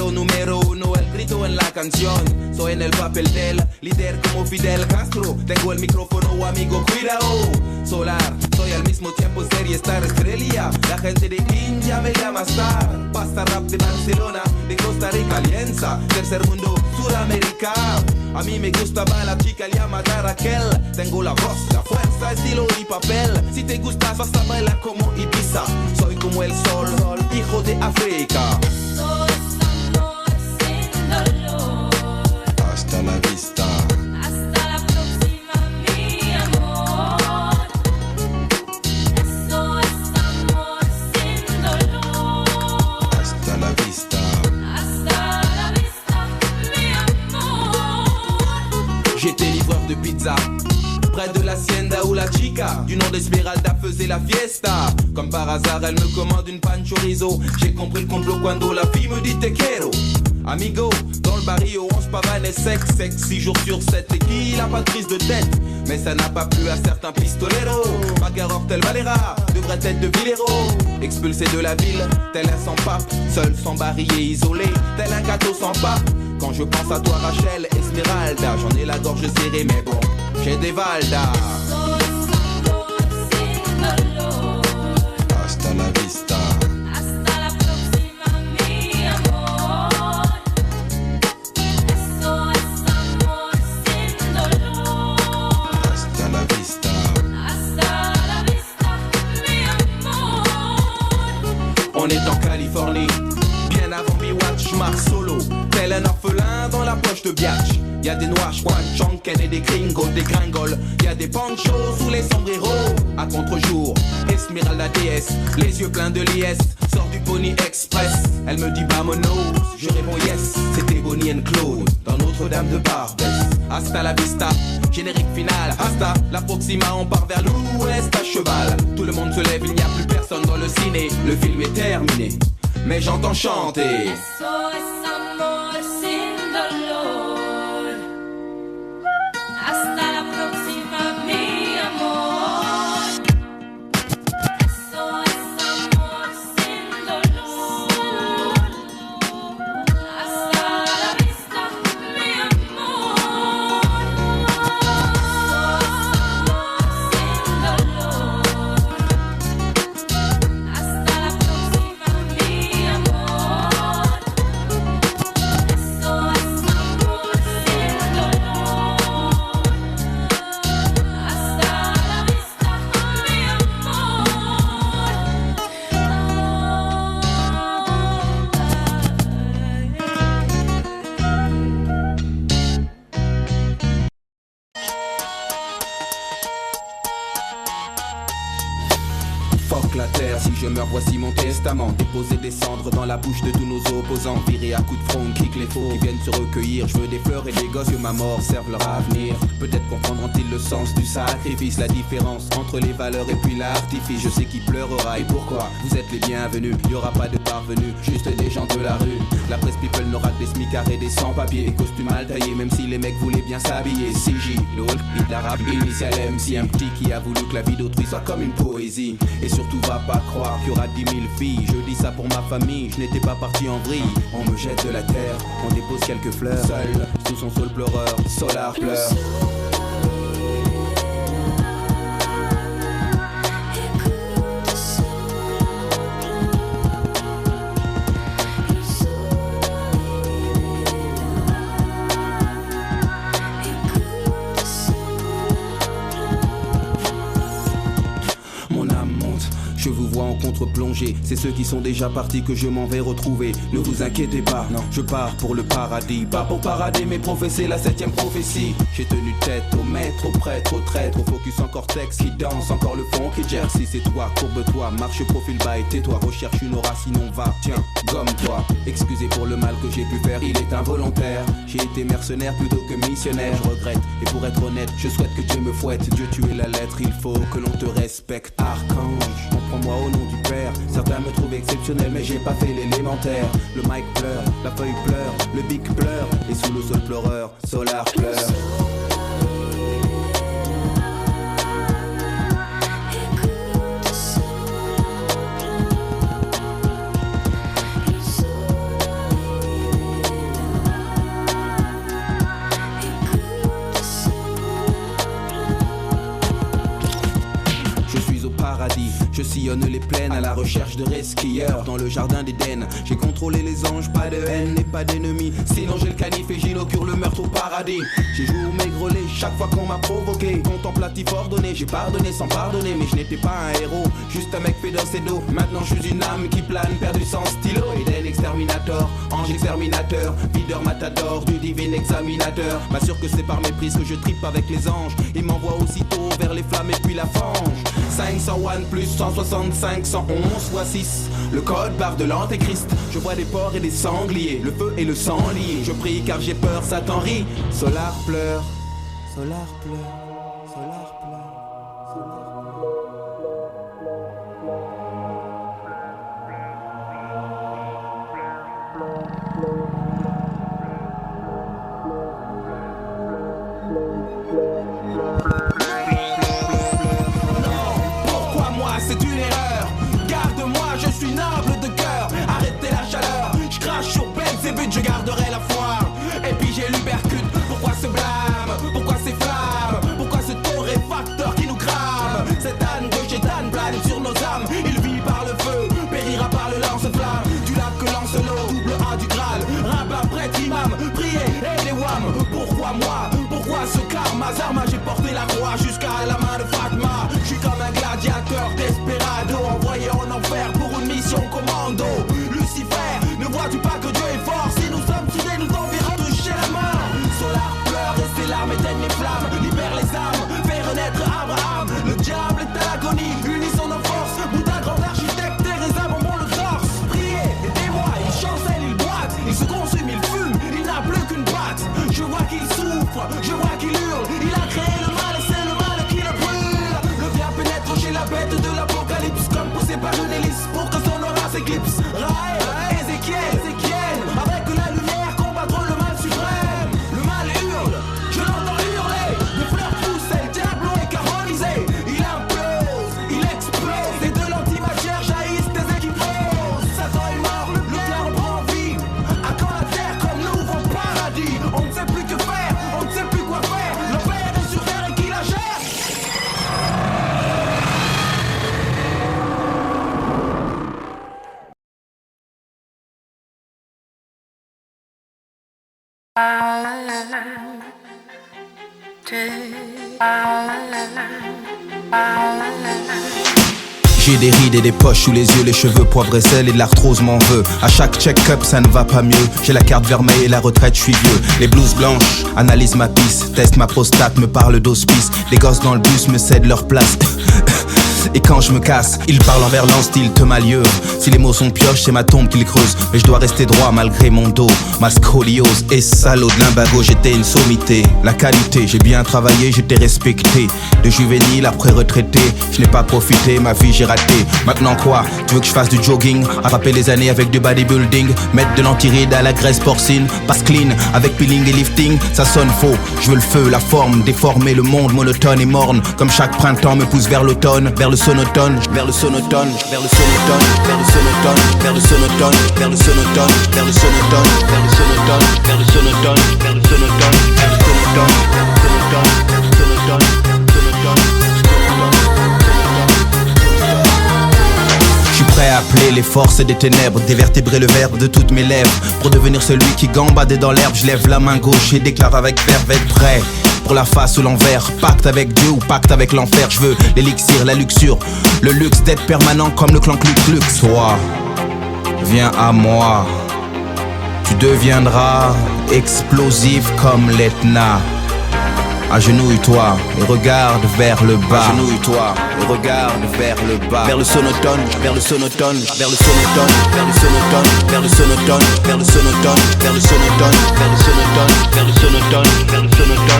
Siendo número uno el grito en la canción. Soy en el papel del líder como Fidel Castro. Tengo el micrófono, amigo, cuidado. Solar, soy al mismo tiempo serie star estrella. La gente de India me llama star. Pasta rap de Barcelona, de Costa Rica, Alianza. Tercer mundo, Sudamérica. A mí me gustaba la chica llamada Raquel. Tengo la voz, la fuerza, estilo y papel. Si te gustas vas a bailar como Ibiza. Soy como el sol, hijo de África. Eso es amor sin dolor. Hasta la vista. Hasta la próxima, mi amor. Eso es amor sin dolor. Hasta la vista. Hasta la vista, mi amor. J'étais livreur de pizza près de l'hacienda où la chica du nom d'Esmeralda faisait la fiesta. Comme par hasard elle me commande une pan chorizo. J'ai compris le complot quand la fille me dit te quiero. Amigo, dans le barrio on se pavane et sexe 6 jours sur 7 et qui n'a pas de prise de tête. Mais ça n'a pas plu à certains pistoleros. Bagarre Hortel Valera devrait être de Villero. Expulsé de la ville, tel un sans pape. Seul, sans barillet, isolé, tel un gâteau sans pape. Quand je pense à toi Rachel, Esmeralda, j'en ai la gorge serrée mais bon, j'ai des Valda. Eso es amor sin dolor. Hasta la vista. Hasta la próxima, mi amor. Eso es amor sin dolor. Hasta la vista. Hasta la vista, mi amor. On est en Californie, bien avant Biwatch, marche solo, tel un orphelin dans la poche de Biatch. Y'a des noirs, Chonken et des gringos, des gringoles. Y'a des panchos sous les sombreros. À contre-jour, Esmeralda DS, les yeux pleins de liesse, sort du Pony Express. Elle me dit vamonos, je réponds yes. C'était Bonnie and Claude dans Notre-Dame de Barbès. Hasta la vista, générique final. Hasta la Proxima, on part vers l'ouest à cheval. Tout le monde se lève, il n'y a plus personne dans le ciné. Le film est terminé, mais j'entends chanter. Eso es amor sin dolor. Hasta la próxima, mi amor. Eso es amor sin dolor. Hasta la vista, mi amor. Eso es amor sin dolor. Hasta la próxima, mi amor. Eso es amor sin dolor. Hasta la vista, mi Fuck la terre, si je meurs, voici mon testament. Déposer des cendres dans la bouche de tous nos opposants. Virer à coups de front, kick les faux qui viennent se recueillir. Je veux des fleurs et des gosses que ma mort serve leur avenir. Peut-être comprendront-ils le sens du sacrifice. La différence entre les valeurs et puis l'artifice. Je sais qui pleurera et pourquoi. Vous êtes les bienvenus, y aura pas de parvenus, juste des gens de la rue. La presse people n'aura que des smicards et des sans-papiers. Des costumes mal taillés, même si les mecs voulaient bien s'habiller. CJ, l'autre, hit l'arabe, initial MC. Un petit qui a voulu que la vie d'autrui soit comme une poésie. Et surtout va pas croire qu'il y aura 10 000 filles. Je dis ça pour ma famille, je n'étais pas parti en vrille. On me jette de la terre, on dépose quelques fleurs. Seul, sous son sol pleureur, Solar pleure. Je vous vois en contre-plongée, c'est ceux qui sont déjà partis que je m'en vais retrouver. Ne vous inquiétez pas, non, je pars pour le paradis. Pas pour parader mais professer la 7ème prophétie. J'ai tenu tête au maître, au prêtre, au traître, au focus en cortex qui danse, encore le fond qui gère. Si c'est toi, courbe-toi, marche profil bas et tais-toi. Recherche une aura sinon va, tiens, gomme-toi. Excusez pour le mal que j'ai pu faire, il est involontaire. J'ai été mercenaire plutôt que missionnaire, je regrette. Et pour être honnête, je souhaite que Dieu me fouette. Dieu tu es la lettre, il faut que l'on te respecte. Archange, prends-moi au nom du Père. Certains me trouvent exceptionnel mais j'ai pas fait l'élémentaire. Le mic pleure, la feuille pleure, le bic pleure. Et sous le sol pleureur, Solar pleure. sillonne les plaines à la recherche de resquilleurs. Dans le jardin d'Éden, j'ai contrôlé les anges, pas de haine et pas d'ennemis. Sinon j'ai le canif et j'inaugure le meurtre au paradis. J'ai joué au maigrelé chaque fois qu'on m'a provoqué. Contemplatif ordonné, j'ai pardonné sans pardonner. Mais je n'étais pas un héros, juste un mec fait d'os et d'eau. Maintenant je suis une âme qui plane, perdu sans stylo. Eden exterminator, ange exterminateur, videur matador du divin examinateur. M'assure que c'est par méprise que je tripe avec les anges. Il m'envoie aussitôt vers les flammes et puis la fange. 501 plus 165 111 fois 6, le code barre de l'antéchrist. Je vois des porcs et des sangliers, le feu et le sang liés. Je prie car j'ai peur, Satan rit. Solar pleure, Solar pleure, Solar pleure, Solar pleure. Pourquoi moi, c'est une erreur. Garde-moi, je suis noble de cœur. Arrêtez la chaleur, je crache sur Belzébuth, je garderai la foi. Et puis j'ai l'Ubercute, pourquoi ce blâme? Pourquoi ces flammes? Pourquoi ce torréfacteur qui nous crame? Cette âne de chétane plane sur nos âmes. Il vit par le feu, périra par le lance-flamme. Du lac que lance l'eau, double A du Graal. Rabbin, prêtre, imam, priez et les wham. Pourquoi moi? Pourquoi ce karma? Zarma, j'ai porté la croix jusqu'à la main de Fatma. Je suis comme un gladiateur desperado, envoyé en enfer pour une mission commando. Lucifer, ne vois-tu pas que Dieu est fort? Si nous sommes soudés, nous enverrons toucher la mort. Solar pleure et ses larmes éteignent les flammes. Libère les âmes, fait renaître Abraham. Le diable est à l'agonie, unissons nos forces. Bouddha, grand architecte, Teresa, bonbon le torse. Priez, aidez-moi, il chancelle, il boite. Il se consume, il fume, il n'a plus qu'une patte. Je vois qu'il souffre, je vois qu'il hurle. Il a créé le mal et c'est le mal qui le brûle. Le bien pénètre chez la bête de l'apocalypse, comme poussé par une hélice pour que son aura s'éclipse. Raël, Ézéchiel, avec la lumière combattront le mal suprême. Le mal hurle, je l'entends hurler. Les fleurs poussent, le diable est caronisé. Il implose, il explose. Et de l'antimatière jaillissent des équipos. Satan est mort, le cœur prend vie. À quand la terre comme nous ouvre au paradis? On ne sait plus que faire, on ne sait plus quoi faire. Le père est sur terre et qui la gère? J'ai des rides et des poches sous les yeux, les cheveux poivre et sel et de l'arthrose m'en veut. À chaque check-up ça ne va pas mieux. J'ai la carte vermeille et la retraite, je suis vieux. Les blouses blanches analysent ma pisse, testent ma prostate, me parlent d'hospice. Les gosses dans le bus me cèdent leur place. Et quand je me casse, ils parlent envers l'an style te malieux. Si les mots sont pioches, c'est ma tombe qu'ils creusent. Mais je dois rester droit malgré mon dos. Ma scoliose et salaud de l'imbago, j'étais une sommité. La qualité, j'ai bien travaillé, j'étais respecté. De juvénile après retraité, je n'ai pas profité, ma vie j'ai raté. Maintenant quoi? Tu veux que je fasse du jogging? Attraper les années avec du bodybuilding? Mettre de l'antiride à la graisse porcine? Passe clean avec peeling et lifting? Ça sonne faux, je veux le feu, la forme, déformer le monde monotone et morne. Comme chaque printemps me pousse vers l'automne, vers le sonotone, vers le sonotone, vers le sonotone, vers le sonotone, vers le sonotone, vers le sonotone, vers le sonotone, vers le sonotone, vers le sonotone, vers le sonotone, vers le sonotone, vers le sonotone, sonotone, sonotone. Je suis prêt à appeler les forces des ténèbres, dévertébrer le verbe de toutes mes lèvres. Pour devenir celui qui gambade dans l'herbe, je lève la main gauche et déclare avec verve être prêt. Pour la face ou l'envers, pacte avec Dieu ou pacte avec l'enfer. Je veux l'élixir, la luxure, le luxe d'être permanent comme le clan Clux. Toi, viens à moi. Tu deviendras explosif comme l'Etna. Agenouille-toi et regarde vers le bas. Agenouille-toi et regarde vers le bas. Vers le sonotone, vers le sonotone, vers le sonotone, vers le sonotone, vers le sonotone, vers le sonotone, vers le sonotone, vers le sonotone, vers le sonotone, vers le sonotone,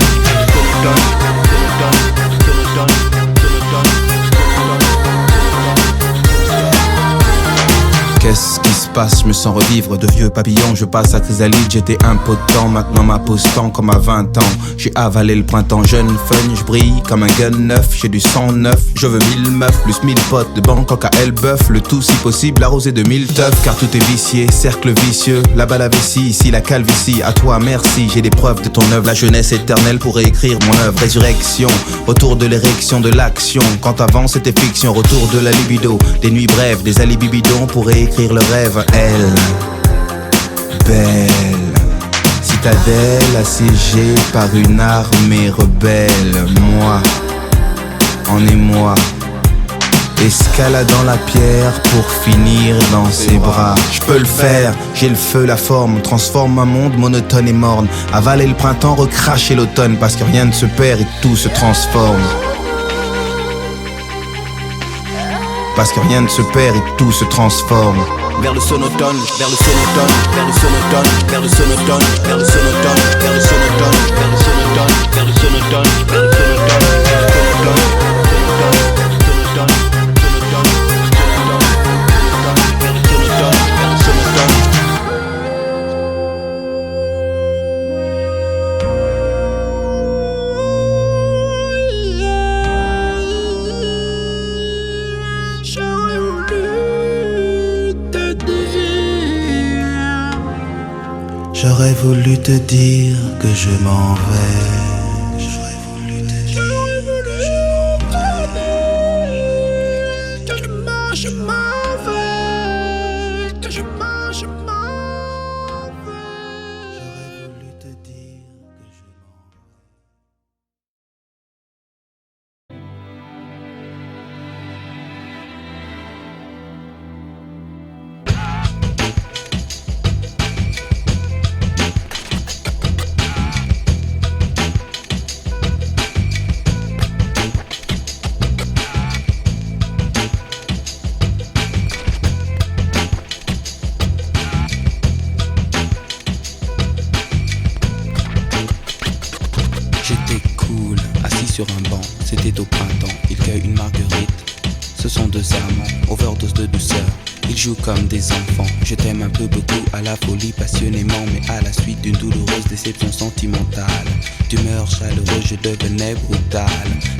vers le sonotone, sonotone, sonotone, sonotone. Qu'est-ce qui se passe? Je me sens revivre de vieux papillons. Je passe à chrysalide, j'étais impotent. Maintenant ma pose tend comme à 20 ans. J'ai avalé le printemps jeune, fun, je brille comme un gun neuf. J'ai du sang neuf, je veux 1000 meufs, plus 1000 potes de banque en KL bœuf. Le tout si possible arrosé de 1000 teufs. Car tout est vicié, cercle vicieux. Là-bas la vessie, ici la calvitie. À toi merci, j'ai des preuves de ton œuvre. La jeunesse éternelle pour réécrire mon œuvre. Résurrection, retour de l'érection de l'action. Quand avant c'était fiction, retour de la libido. Des nuits brèves, des alibis bidons pour réécrire le rêve. Elle, belle, citadelle assiégée par une armée rebelle. Moi, en émoi, escaladant la pierre pour finir dans ses bras. Je peux le faire, j'ai le feu, la forme, transforme un monde monotone et morne. Avaler le printemps, recracher l'automne, parce que rien ne se perd et tout se transforme. Parce que rien ne se perd et tout se transforme. Vers le sonotone, vers le sonotone, vers le sonotone, vers le sonotone, vers le sonotone, vers le sonotone, vers le sonotone, vers le sonotone, vers le sonotone, J'aurais voulu te dire que je m'en vais. J'aurais voulu te dire que je m'en vais. Que je m'en vais. Que je m'en vais. J'aurais voulu te dire que je m'en vais. Sur un banc, c'était au printemps, il cueille une marguerite. Ce sont deux amants, overdose de douceur. Ils jouent comme des enfants. Je t'aime un peu beaucoup, à la folie passionnément, mais à la suite d'une douloureuse déception sentimentale. D'humeur chaleureuse, je devenais brutal.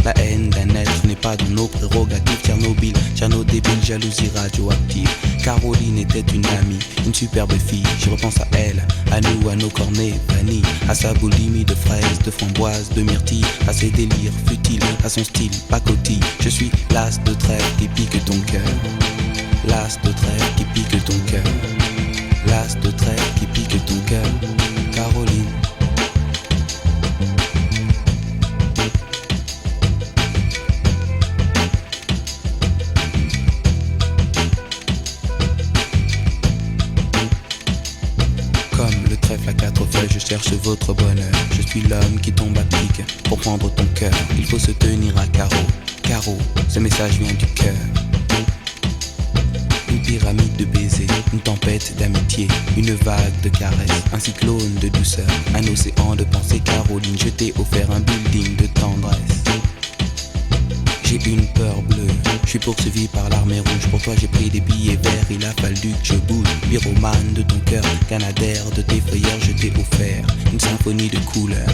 La haine d'un être n'est pas dans nos prérogatives. Tchernobyl, Tcherno débile, jalousie radioactive. Caroline était une amie, une superbe fille. Je repense à elle, à nous, à nos cornets vanille, à sa boulimie de fraises, de framboises, de myrtilles, à ses délires futiles, à son style pacotille. Je suis l'as de trêve qui pique ton cœur. L'as de trêve qui pique ton cœur. L'as de trêve qui pique ton cœur. Caroline. Comme le trèfle à quatre feuilles, je cherche votre bonheur. Je suis l'homme qui tombe à pic pour prendre ton cœur. Il faut se tenir à carreau. Carreau, ce message vient du cœur. Une pyramide de baisers, une tempête d'amitié, une vague de caresses, un cyclone de douceur, un océan de pensée. Caroline, je t'ai offert un building de tendresse. J'ai une peur bleue, je suis poursuivi par l'armée rouge. Pour toi j'ai pris des billets verts, il a fallu que je bouge. Pyromane de ton cœur, canadaire de tes frayeurs. Je t'ai offert une symphonie de couleurs.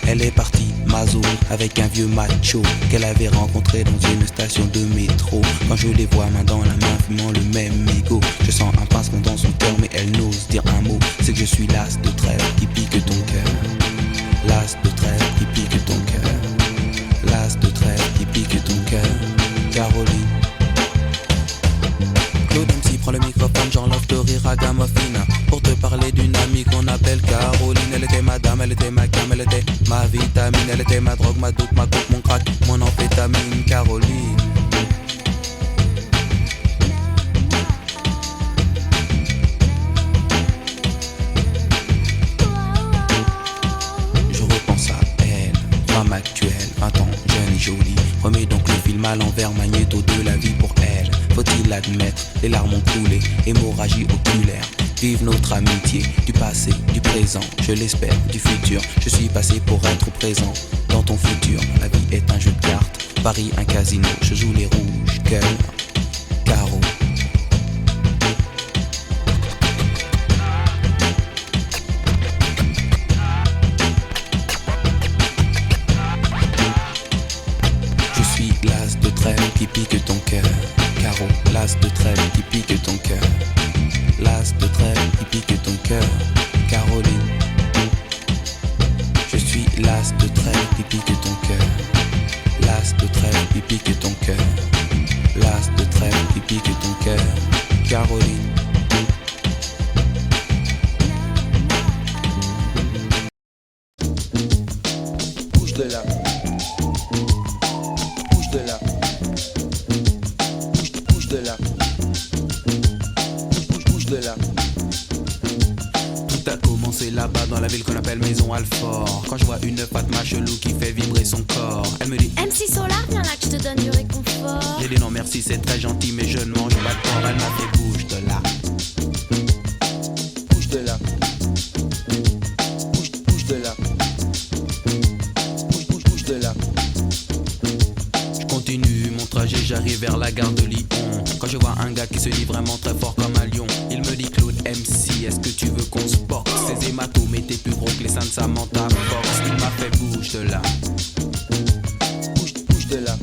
Elle est partie, Mazo, avec un vieux macho qu'elle avait rencontré dans une station de métro. Quand je les vois main dans la main, fumant le même mégot, je sens un pincement dans son cœur, mais elle n'ose dire un mot. C'est que je suis l'as de trêve qui pique ton cœur. L'as de trêve qui pique ton cœur. L'as de trêve qui pique ton cœur. Caroline. Claude MC prend le microphone, j'enlève de rire à Gamophina pour te parler d'une amie qu'on appelle Caroline. Elle était ma dame, elle était ma cam, elle était ma vitamine. Elle était ma drogue, ma doute, ma coke, mon crack, mon amphétamine. Caroline. Je repense à elle, femme actuelle, 20 ans, jeune et jolie. Remets donc le film à l'envers, magnéto de la vie pour elle. Faut-il l'admettre, les larmes ont coulé, hémorragie oculaire. Vive notre amitié, du passé, du présent, je l'espère, du futur. Je suis passé pour être présent dans ton futur. La vie est un jeu de cartes, Paris un casino. Je joue les rouges, cœur, carreau. Caroline. Je suis l'as de trêve qui pique ton cœur. L'as de trêve qui pique ton cœur. L'as de trêve qui pique ton cœur. Caroline. Bouge de là. Bouge de là. Bouge de là. Bouge de là. Tout a commencé là-bas dans la ville qu'on appelle Maison Alfort. Quand je vois une Fatma chelou qui fait vibrer son corps, elle me dit MC Solar, viens là que je te donne du réconfort. j'ai dit non merci c'est très gentil mais je ne mange pas de porc. Elle m'a fait bouge de là. Bouge de là. Bouge de là. Bouge de là. Je continue mon trajet, j'arrive vers la gare de Lyon. Quand je vois un gars qui se dit vraiment très fort comme un lion, il me dit Claude MC, est-ce que tu veux qu'on se boxe? Ces hématomes étaient plus gros que les seins de Samantha Fox. Il m'a fait bouge de là. Bouge de là.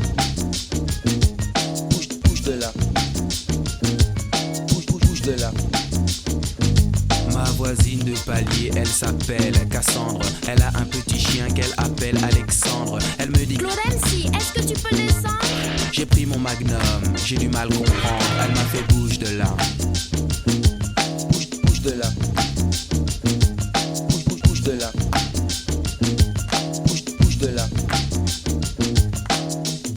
Bouge de là. Bouge de là. Ma voisine de palier, elle s'appelle Cassandre. Elle a un petit chien qu'elle appelle Alexandre. Elle me dit Claude MC, est-ce que tu peux descendre? j'ai pris mon magnum, j'ai du mal comprendre. Elle m'a fait bouge de là. Bouge de là. Bouge de là. Bouge de là.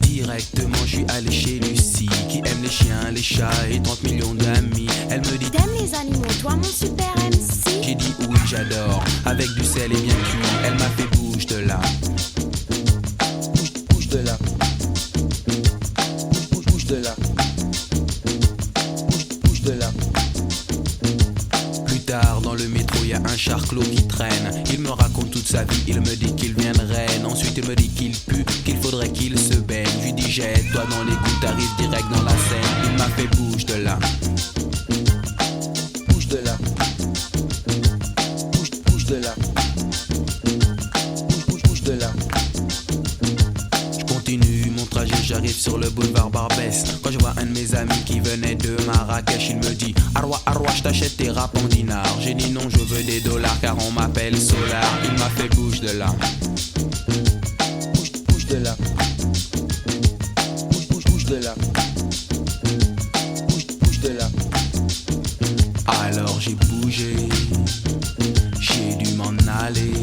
Directement je suis allé chez Lucie, qui aime les chiens, les chats et 30 millions d'amis. Elle me dit T'aimes les animaux, toi mon super MC? j'ai dit oui j'adore, avec du sel et bien cuit. Elle m'a fait bouge de là. Bouge de là. Bouge de là. Bouge de là. Plus tard dans le métro y a un charclot qui traîne. Il me raconte toute sa vie, il me dit qu'il vient de Rennes. Ensuite il me dit qu'il pue, qu'il faudrait qu'il se baigne. Je lui dis jette-toi dans les coups, t'arrives direct dans la Seine. Il m'a fait bouge de là. Bouge de là. Bouge de là. Bouge de là. Je continue mon trajet, j'arrive sur le boulevard Barbès. Quand je vois un de mes amis qui venait de Marrakech, il me dit Arwa, Arwa, je t'achète tes rap en dinars. J'ai dit non, je veux des dollars car on m'appelle Solar. Il m'a fait bouge de là. Bouge de là. Bouge de là. Bouge de là. Alors j'ai bougé, j'ai dû m'en aller,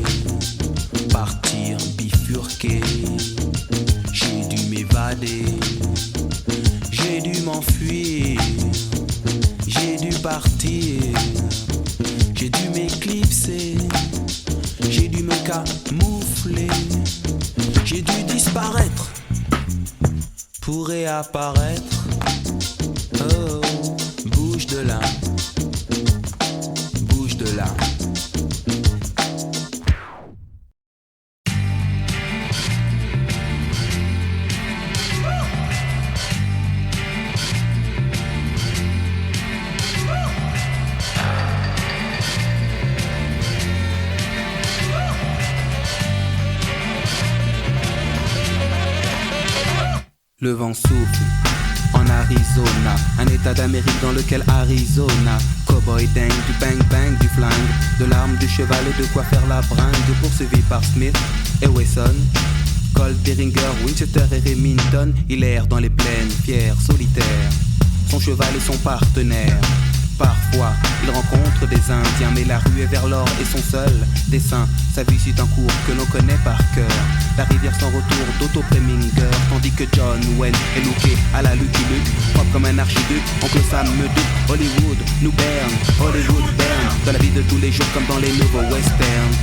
partir bifurquer. J'ai dû m'évader, j'ai dû m'enfuir, j'ai dû partir, j'ai dû m'éclipser, j'ai dû me camoufler, j'ai dû disparaître pour réapparaître. Oh, bouge de là, bouge de là. Le vent souffle en Arizona, un état d'Amérique dans lequel Arizona. Cowboy dingue, du bang bang, du flingue, de l'arme, du cheval et de quoi faire la bringue. Poursuivi par Smith et Wesson, Colt, Derringer, Winchester et Remington. Il erre dans les plaines, fier, solitaire, son cheval est son partenaire. Parfois, il rencontre des Indiens, mais la rue est vers l'or et son seul dessin. Sa vie suit un cours que l'on connaît par cœur. La rivière sans retour d'Otto Preminger, tandis que John Wayne est looké à la Lucky Luke, propre comme un archiduc. Oncle Sam me dit Hollywood nous berne, Hollywood berne, dans la vie de tous les jours comme dans les nouveaux westerns.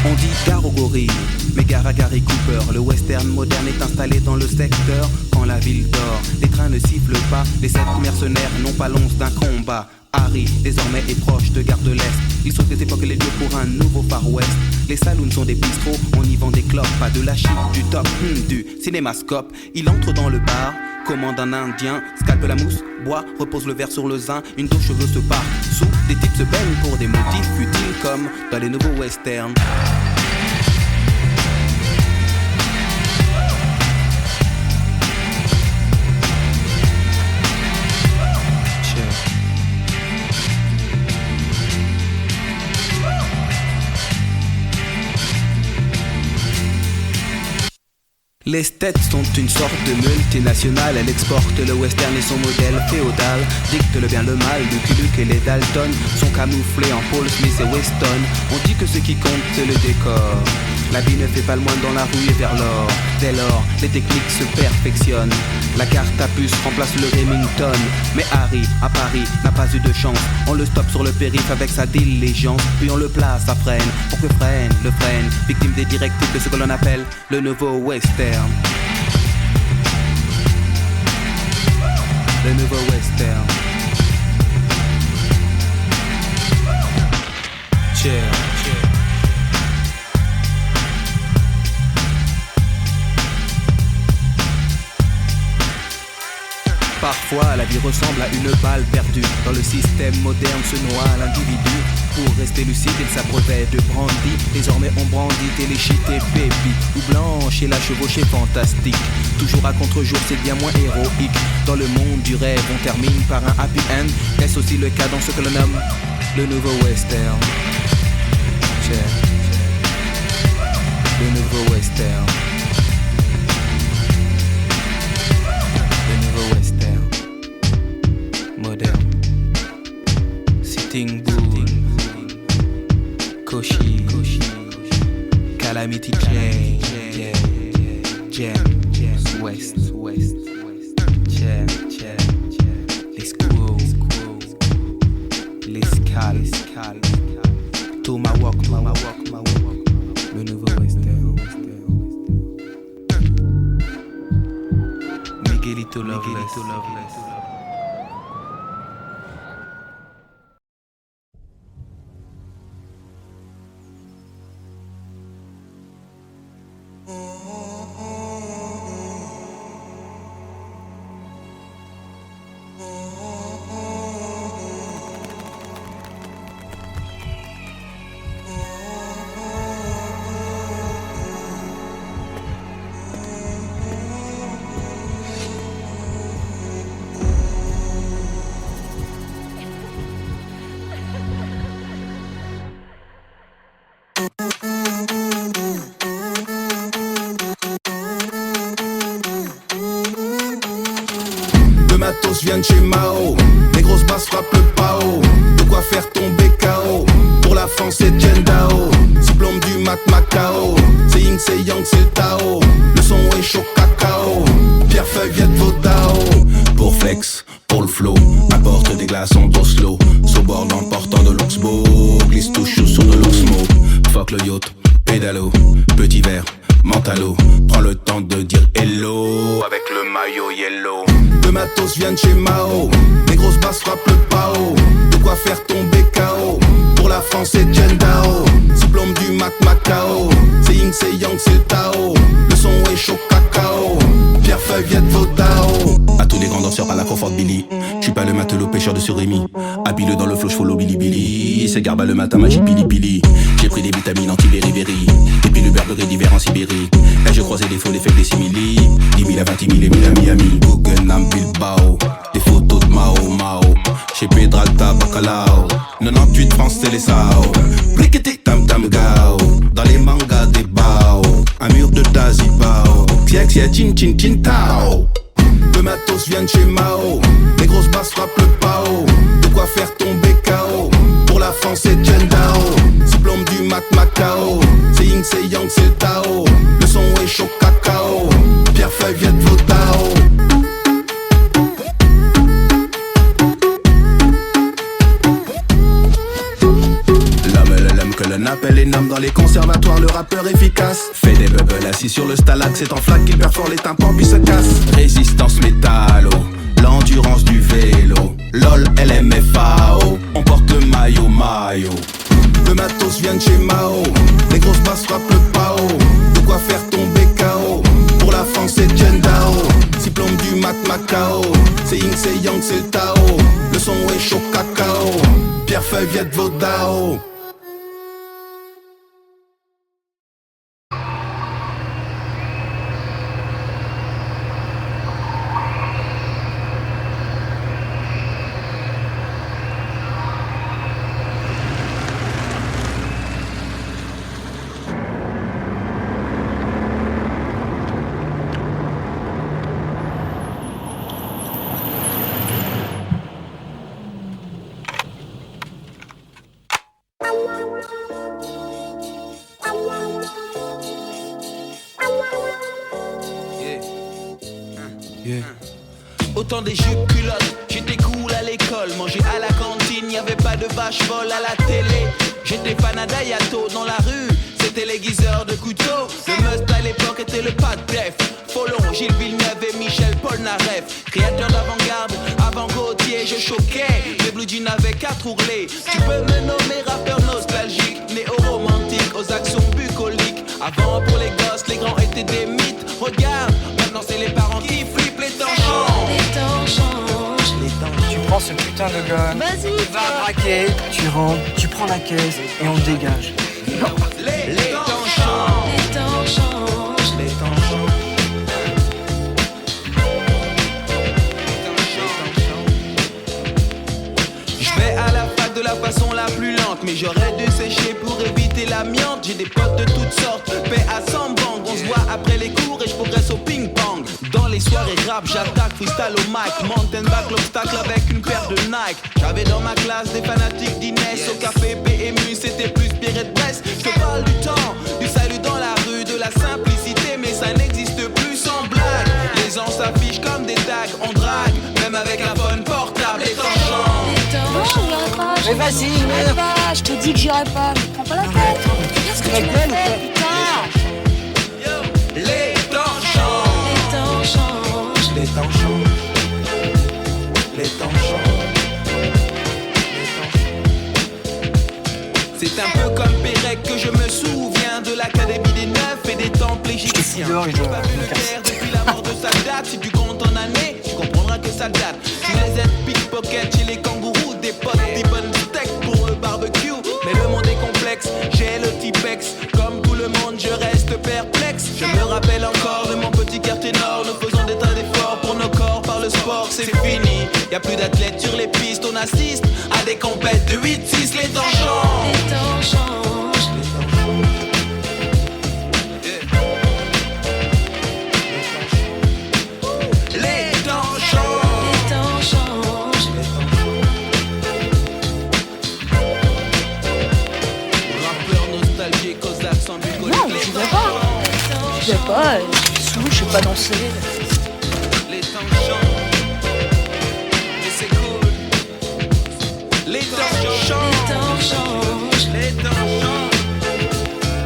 On dit gare aux gorilles, mais gare à Gary Cooper. Le western moderne est installé dans le secteur. Quand la ville dort, les trains ne sifflent pas. Les 7 mercenaires n'ont pas l'once d'un combat. Harry, désormais, est proche de Gare de l'Est. Il sauve les époques et les lieux pour un nouveau Far West. Les saloons sont des bistrots, on y vend des clopes. Pas de la chic, du top, du cinémascope. Il entre dans le bar, commande un indien, scalpe la mousse, boit, repose le verre sur le zin. Une dos cheveux se part sous, des types se baignent pour des motifs futiles comme dans les nouveaux westerns. Les States sont une sorte de multinationale. Elle exporte le western et son modèle féodal. Dicte le bien, le mal, Lucky Luke et les Dalton sont camouflés en Paul Smith et Weston. On dit que ce qui compte c'est le décor. La vie ne fait pas le moine dans la rue et vers l'or. Dès lors, les techniques se perfectionnent. La carte à puce remplace le Remington. Mais Harry, à Paris, n'a pas eu de chance. On le stoppe sur le périph' avec sa diligence. Puis on le place à freine, pour que freine, le freine. Victime des directives de ce que l'on appelle le nouveau western. Le nouveau western. Cheer. Parfois, la vie ressemble à une balle perdue. Dans le système moderne se noie l'individu. Pour rester lucide, il s'abreuvait de brandy. Désormais, on brandit téléchit et baby. Ou blanche et la chevauchée fantastique. Toujours à contre-jour, c'est bien moins héroïque. Dans le monde du rêve, on termine par un happy end. Est-ce aussi le cas dans ce que l'on nomme le nouveau western? Le nouveau western. Moderne. Sitting Bull, Koshi, Calamity Jam, West, Jam, les Squirrels, les Scal, Tomahawk, le nouveau western. Miguelito Loveless. Vient de chez Mao, les grosses basses frappent le pao. De quoi faire tomber KO. Pour la France c'est Jendao. Diplôme du Mac Macao. C'est Ying, c'est Yang, c'est le Tao. Le son est chaud cacao. Pierre Feuille vient de Vodao. Pour flex, pour le flow, apporte des glaçons d'Oslo. Sauboard en portant de l'Oxbow. Glisse tout chaud sur de l'Oxmo. Fuck le yacht, pédalo, petit verre, mentalo. Prends le temps de dire hello avec le maillot yellow. Le matos vient de chez Mao, les grosses basses frappent le pao. De quoi faire tomber KO. Pour la France c'est Jendao. Diplôme du Mac Macao. C'est Ying, c'est Yang, c'est le Tao. Le son est chaud cacao. Pierre Feuille vient de Vodao. À tous les grands danseurs à la confort Billy. J'suis pas le matelot pêcheur de surimi. Habile dans le flow, j'follow Billy Billy. C'est garba le matin, magie pili pili. J'ai pris des vitamines anti-beriberi. Et puis le Burberry d'hiver en Sibérie. Là je croisais des faux, des faibles, des simili. 10 000 à 20 000 et 1000 à Miami. Guggenheim, Bilbao. Des photos de Mao Mao. Chez Pedralta, Bacalao. 98 France, c'est les Sao. Briqueté, tam tam gao. Dans les mangas des bao. Un mur de Dazibao. Xiaxia, chin chin chin tao. Le matos vient de chez Mao. Les grosses basses frappent le pao. De quoi faire tomber KO. Pour la France c'est Jendao. Diplôme du Mac Macao. C'est Ying, c'est Yang, c'est le Tao. Le son est chaud cacao. Pierre Feuille vient de Vodao. Que l'on appelle énorme dans les conservatoires, le rappeur efficace. Fait des bubbles assis sur le stalag, c'est en flaque qu'il perfore les tympans puis se casse. Résistance métallo, l'endurance du vélo. LOL, LMFAO, on porte le maillot. Le matos vient de chez Mao, les grosses basses frappent le pao. De quoi faire tomber KO. Pour la France c'est Jendao. Diplôme du Mac Macao. C'est Ying, c'est Yang, c'est le Tao. Le son est chaud cacao. Pierre Feuille vient de Vodao. Yeah. Autant des jupes culottes, j'étais cool à l'école, manger à la cantine, y'avait pas de vache folle à la télé. J'étais panada yato dans la rue, c'était l'aiguiseur de couteau. Le must à l'époque était le pas de def. Follon, Gilles Villeneuve et Michel Polnareff. Créateur d'avant-garde, avant Gauthier, je choquais. Les blue jeans avaient 4 ourlets. Tu peux me nommer rappeur nostalgique, néo-romantique, aux actions bucoliques. Avant pour les gosses, les grands étaient des mythes. Regarde, maintenant c'est les parents qui flippent, les temps changent. Les temps changent. Les temps Tu prends ce putain de gun, Vas-y, tu vas braquer, tu rentres, tu prends la caisse et on te dégage. les temps changent. les temps changent. Les temps changent. Je vais à la fac de la façon la plus lente, mais j'aurais dû sécher pour éviter l'amiante. J'ai des potes de toutes sortes, paix à 100 bang. On se voit après les cours et je progresse au ping-pong. Dans les soirées rap, j'attaque freestyle au mic. Mountain back l'obstacle avec une paire de Nike. J'avais dans ma classe des fanatiques d'Inès. Au café PMU, c'était plus Pierre de Brest. Je te parle du temps, du salut dans la rue, de la simplicité, mais ça n'existe plus sans blague. Les gens s'affichent comme des tags, on drague, même avec un phone portable. Les temps changent. Les temps Non, changent. j'irai pas. Mais vas-y, j'irai merde. pas. Je te dis que j'irai pas. Mais prends pas la tête. Qu'est-ce que tu m'as fait, putain? Les temps changent. Les temps changent. Les temps changent. Les temps changent. C'est un peu comme Pérec que je me souviens de l'Académie des Neufs et des temples égyptiens. dehors, J'ai je pas vu me le casse. guerre depuis la mort de Sadat. Si tu comptes en années, tu comprendras que ça date. Tu les aides pickpocket chez les kangourous, des potes, des bonnes steaks pour le barbecue. Mais le monde est complexe, j'ai le Tipex. Comme tout le monde, je reste perplexe. Je me rappelle encore de mon petit quartier nord. Nous faisons des tas d'efforts pour nos corps par le sport, c'est fini. Y a plus d'athlètes sur les pistes, on assiste à des compètes de 8-6, les temps changent. Les temps changent. Les temps changent. Les temps changent. Rappeur nostalgique aux accents bucoliques. Non, je vais pas. Je sais pas. Je suis sous, je sais pas danser. Les temps changent. Mais c'est cool. Les temps changent. Les temps changent. Les temps changent.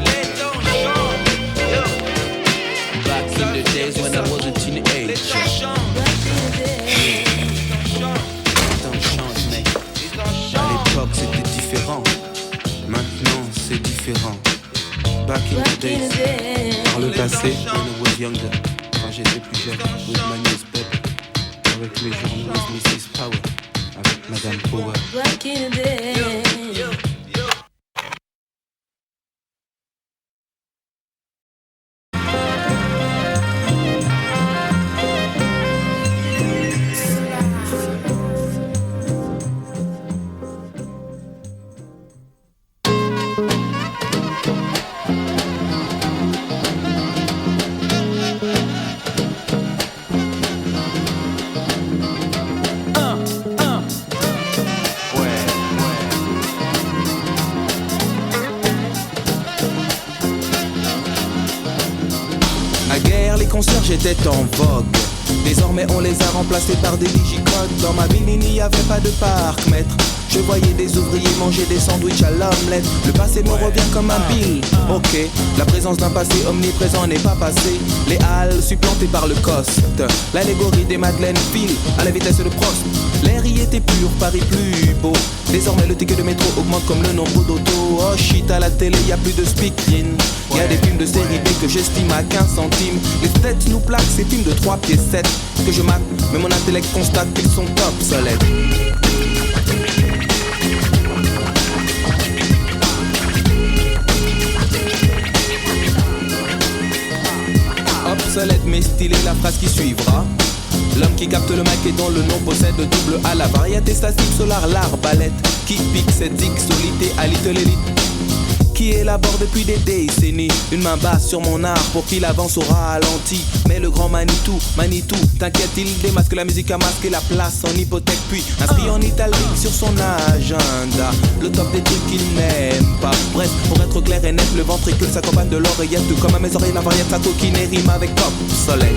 Les temps changent. Yo. Back in the days when I was a teenager. Les temps changent. Les temps changent, mec. À l'époque c'était différent. Maintenant c'est différent. Back in the Back in days. the day. Par le passé, Les temps when I was younger, quand j'étais plus jeune, with my newspaper, avec les journaux, with Mrs. Power, avec Madame Power. Back in the day. Naguère, les concierges étaient en vogue. Désormais on les a remplacés par des digicodes. Dans ma ville il n'y avait pas de parc-mètre. Je voyais des ouvriers manger des sandwichs à l'omelette. Le passé me revient comme un bill. Ok, la présence d'un passé omniprésent n'est pas passé. Les halles supplantées par le coste. L'allégorie des madeleines file à la vitesse de Prost. L'air y était pur, Paris plus beau. Désormais le ticket de métro augmente comme le nombre d'autos. Oh shit, à la télé y a plus de speaking. Y a des films de série B que j'estime à 15 centimes. Les têtes nous plaquent ces films de 3 pieds 7 que je mate, mais mon intellect constate qu'ils sont obsolètes. Obsolète mais stylé, la phrase qui suivra. L'homme qui capte le mic et dont le nom possède double A. La variété statique solar, l'arbalète qui pique cette solité à l'élite. qui élabore depuis des décennies une main basse sur mon art pour qu'il avance au ralenti. Mais le grand Manitou, t'inquiète, il démasque la musique à masque et la place en hypothèque, puis inscrit en italique sur son agenda le top des trucs qu'il n'aime pas. Bref, pour être clair et net, le ventricule s'accompagne de l'oreillette, tout comme à mes oreilles la variette, sa coquine et rime avec obsolète.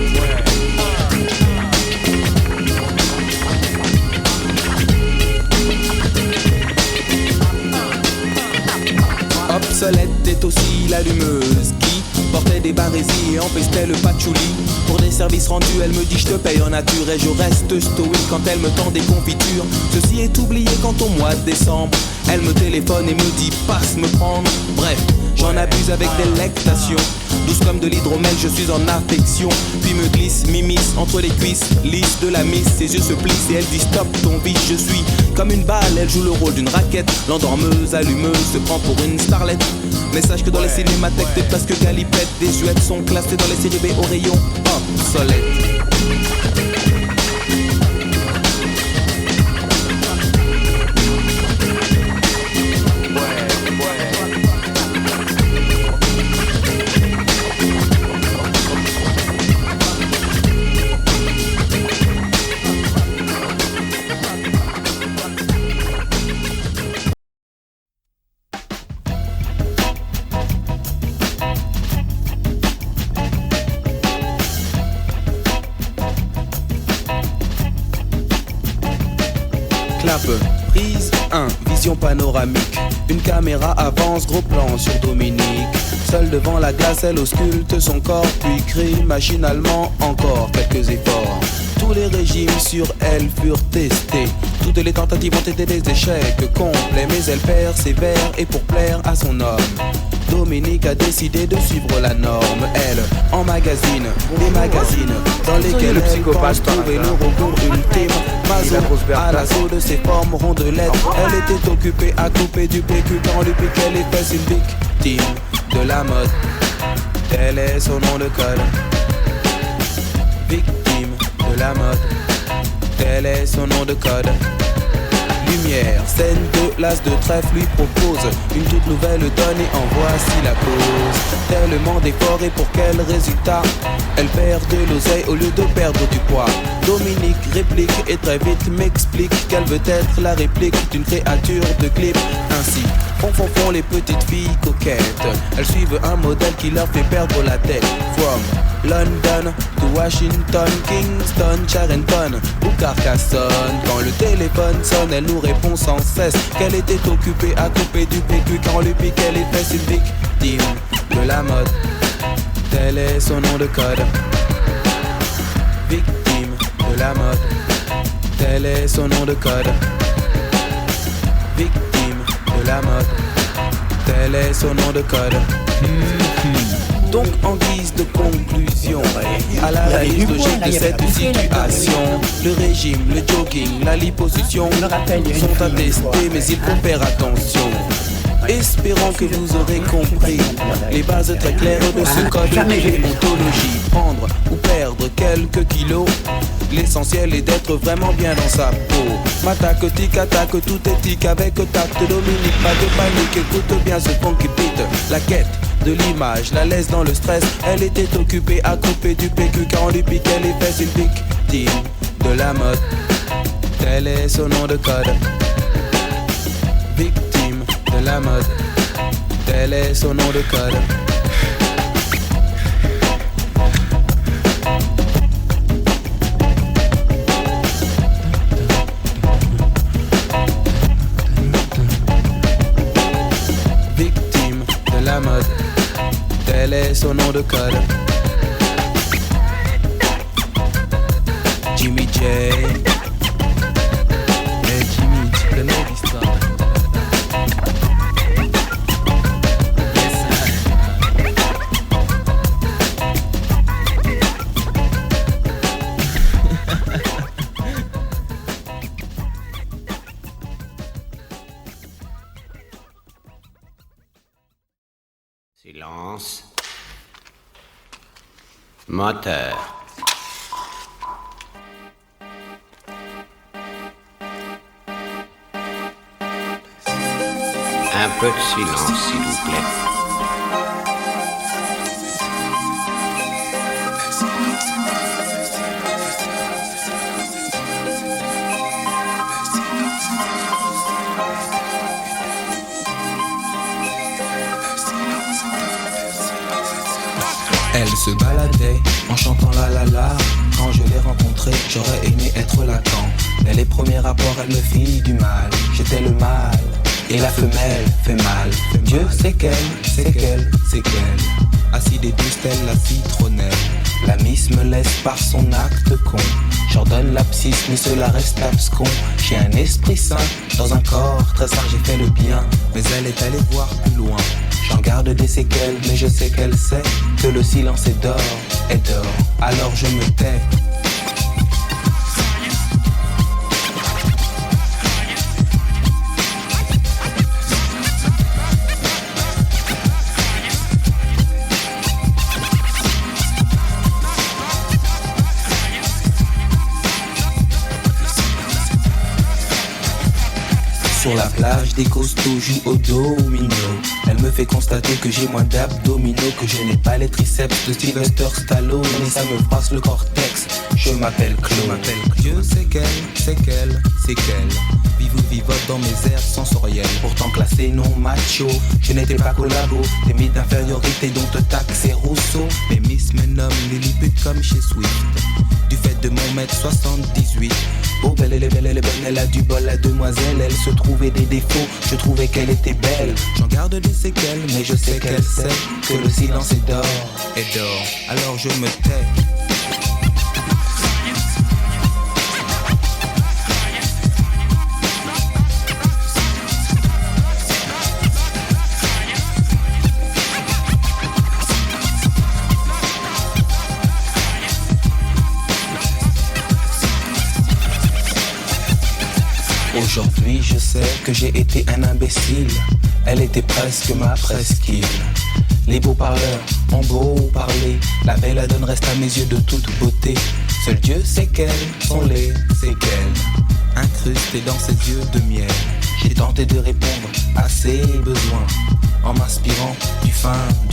Obsolète est aussi l'allumeuse qui portait des barésies et empestait le patchouli. Pour des services rendus, elle me dit je te paye en nature et je reste stoïque quand elle me tend des confitures. Ceci est oublié quand au mois de décembre, elle me téléphone et me dit passe me prendre. Bref, j'en abuse avec délectation. Douce comme de l'hydromel, je suis en affection. Puis me glisse, m'immisce entre les cuisses, lisse de la miss. Ses yeux se plissent et elle dit stop ton vice. Je suis comme une balle, elle joue le rôle d'une raquette. L'endormeuse, allumeuse, se prend pour une starlette. Mais sache que dans les cinémathèques, des places que galipettes, des jouettes sont classées dans les séries B au rayon obsolète. Prise 1, vision panoramique. Une caméra avance, gros plan sur Dominique. Seule devant la glace, elle ausculte son corps, puis crie machinalement encore quelques efforts. Tous les régimes sur elle furent testés. Toutes les tentatives ont été des échecs complets, mais elle persévère et pour plaire à son homme, Dominique a décidé de suivre la norme. Elle emmagasine des magazines dans lesquels le psychopathe trouver le recours ultime. Mazo à l'assaut de ses formes rondelettes. Elle était occupée à couper du PQ quand lui piquait les fesses. Une victime de la mode, tel est son nom de code. Victime de la mode, tel est son nom de code. Lumière, scène de l'as de trèfle lui propose une toute nouvelle donne et en voici la cause. Tellement d'efforts et pour quel résultat? Elle perd de l'oseille au lieu de perdre du poids. Dominique réplique et très vite m'explique qu'elle veut être la réplique d'une créature de clip. Ainsi, font les petites filles coquettes. Elles suivent un modèle qui leur fait perdre la tête. From London to Washington, Kingston, Charenton ou Carcassonne. Quand le téléphone sonne, elle nous répond sans cesse qu'elle était occupée à couper du PQ quand on lui piquait les fesses. Une victime de la mode, tel est son nom de code. Victime de la mode, tel est son nom de code. Victime de la mode, tel est son nom de code. Donc en guise de conclusion, à l'analyse logique de cette situation, le régime, le jogging, la liposuction sont attestés, mais il faut faire attention. Espérons que vous aurez compris les bases très claires de ce code de déontologie. Prendre ou perdre quelques kilos, l'essentiel est d'être vraiment bien dans sa peau. M'attaque, tic, attaque, tout éthique avec tact. Dominique, pas de panique, écoute bien ce funky beat. La quête de l'image la laisse dans le stress. Elle était occupée à couper du PQ quand on lui piquait les fesses. Une victime de la mode, tel est son nom de code. Victime de la mode, tel est son nom de code. Victime de la mode, tel est son nom de code. Jimmy J. Hey Jimmy, tu connais l'histoire? Silence. Moteur. un peu de silence, s'il vous plaît. Elle se baladait en chantant la la la. Quand je l'ai rencontrée, j'aurais aimé être Lacan. Mais les premiers rapports, elle me fit du mal. J'étais le mâle et la femelle fait mal. Dieu sait qu'elle, c'est qu'elle, c'est qu'elle. Acide et douce telle la citronnelle. La miss me laisse par son acte con. J'ordonne l'abscisse, mais cela reste abscon. J'ai un esprit sain dans un corps très sain, j'ai fait le bien. Mais elle est allée voir plus loin. J'en garde des séquelles, mais je sais qu'elle sait que le silence est d'or, alors je me tais. Sur la plage, des costauds jouent au domino. Elle me fait constater que j'ai moins d'abdominaux, que je n'ai pas les triceps de Sylvester Stallone. Et ça me passe le cortex, je m'appelle Claude. Dieu sait qu'elle, c'est qu'elle, c'est qu'elle vivote dans mes airs sensoriels. Pourtant classé non macho, je n'étais pas collabo. Des mythes d'infériorité dont te taxer Rousseau. Les miss me nomment Lilliput comme chez Swift. Du fait de mon mètre 78. Oh belle, elle est belle, elle est belle, elle a du bol la demoiselle. Elle se trouvait des défauts, je trouvais qu'elle était belle. J'en garde des séquelles, mais je sais qu'elle sait que le silence est d'or, alors je me tais. Aujourd'hui je sais que j'ai été un imbécile. Elle était presque ma presqu'île. Les beaux parleurs ont beau parler, la belle donne reste à mes yeux de toute beauté. Seul Dieu sait quelles sont les séquelles incrustées dans ses yeux de miel. J'ai tenté de répondre à ses besoins en m'inspirant du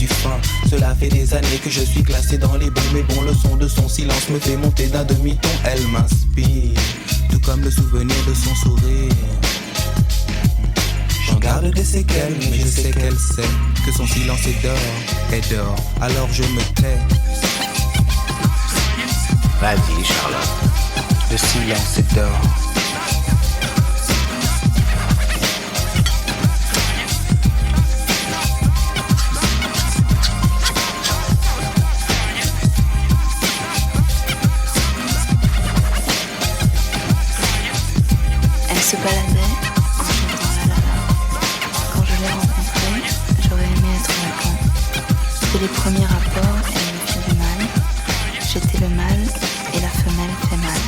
fin. Cela fait des années que je suis classé dans les bons, mais bon, le son de son silence me fait monter d'un demi-ton. Elle m'inspire, tout comme le souvenir de son sourire. J'en garde des séquelles, mais je sais qu'elle sait que son silence est d'or, alors je me tais. Vas-y, Charlotte. Le silence est d'or. Elle se baladait en chantant la la la. Quand je l'ai rencontrée, j'aurais aimé être Lacan. Dès les premiers rapports, elle me fit du mal. J'étais le mâle et la femelle fait mal.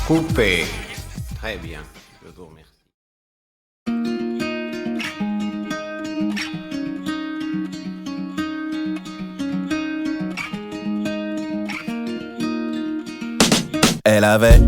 Coupé. Très bien, je vous remercie. Elle avait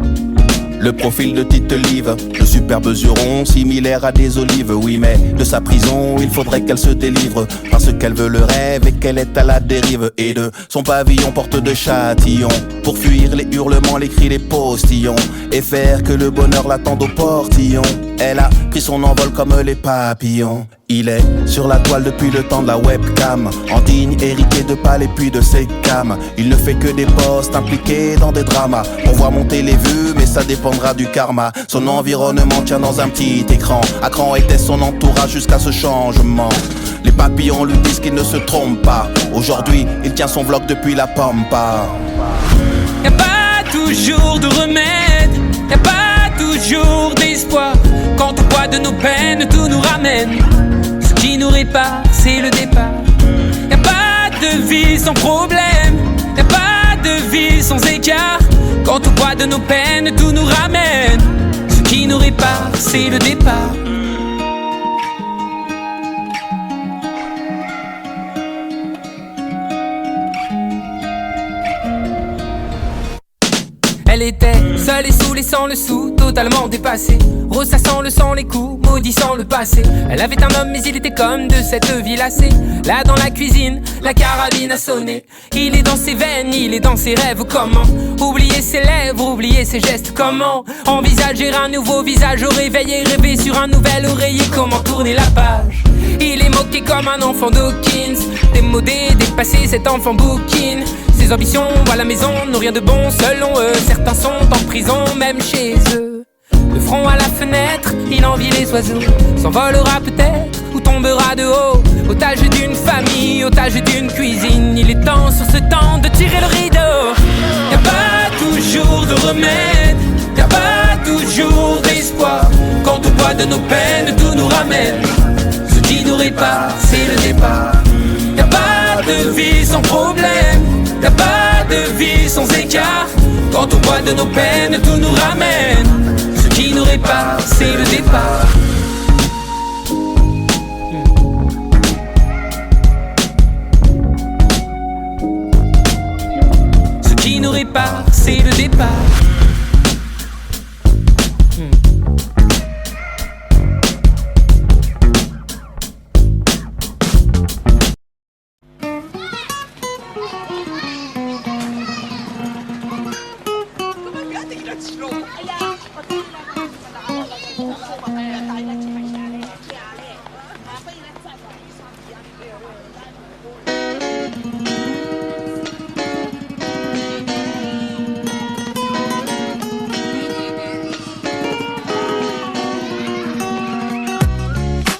le profil de Tite Live, le superbe juron similaire à des olives. Oui, mais de sa prison il faudrait qu'elle se délivre, parce qu'elle veut le rêve et qu'elle est à la dérive. Et de son pavillon porte de châtillon, pour fuir les hurlements, les cris, les postillons, et faire que le bonheur l'attende au portillon. Elle a pris son envol comme les papillons. Il est sur la toile depuis le temps de la webcam, en digne héritier de palais puis de ses cams. Il ne fait que des postes impliqués dans des dramas, pour voir monter les vues, mais ça dépendra du karma. Son environnement tient dans un petit écran, à cran était son entourage jusqu'à ce changement. Les papillons lui disent qu'il ne se trompe pas, aujourd'hui il tient son vlog depuis la pampa. Y'a pas toujours de remède, y'a pas toujours d'espoir. Quand au poids de nos peines tout nous ramène, ce qui nous répare c'est le départ. Y'a pas de vie sans problème, y'a pas de vie sans écart. Quand au poids de nos peines tout nous ramène, ce qui nous répare c'est le départ. Elle était seule et saoulée sans le sou, totalement dépassée, ressassant le sang, les coups, maudissant le passé. Elle avait un homme mais il était comme de cette vie lassée. Là dans la cuisine, la carabine a sonné. Il est dans ses veines, il est dans ses rêves. Comment oublier ses lèvres, oublier ses gestes? Comment envisager un nouveau visage au réveil et rêver sur un nouvel oreiller? Comment tourner la page? Il est moqué comme un enfant d'Hawkins, démodé, dépassé, cet enfant bouquine. Ses ambitions à la maison n'ont rien de bon selon eux. Certains sont en prison même chez eux. Le front à la fenêtre, il envie les oiseaux. S'envolera peut-être ou tombera de haut. Otage d'une famille, otage d'une cuisine. Il est temps sur ce temps de tirer le rideau. Y'a pas toujours de remède, y'a pas toujours d'espoir. Quand au poids de nos peines tout nous ramène, ce qui nous répare c'est le départ. Y'a pas de vie sans problème, y'a pas de vie sans écart. Quand au poids de nos peines tout nous ramène, ce qui nous répare c'est le départ. Ce qui nous répare c'est le départ.